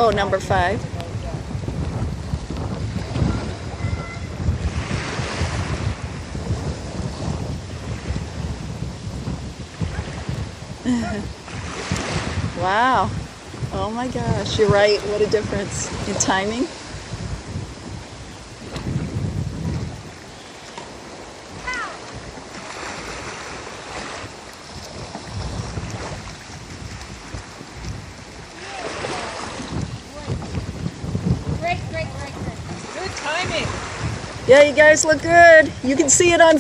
Oh, number 5. Wow. Oh my gosh, you're right. What a difference in timing. Good timing. Yeah, you guys look good. You can see it on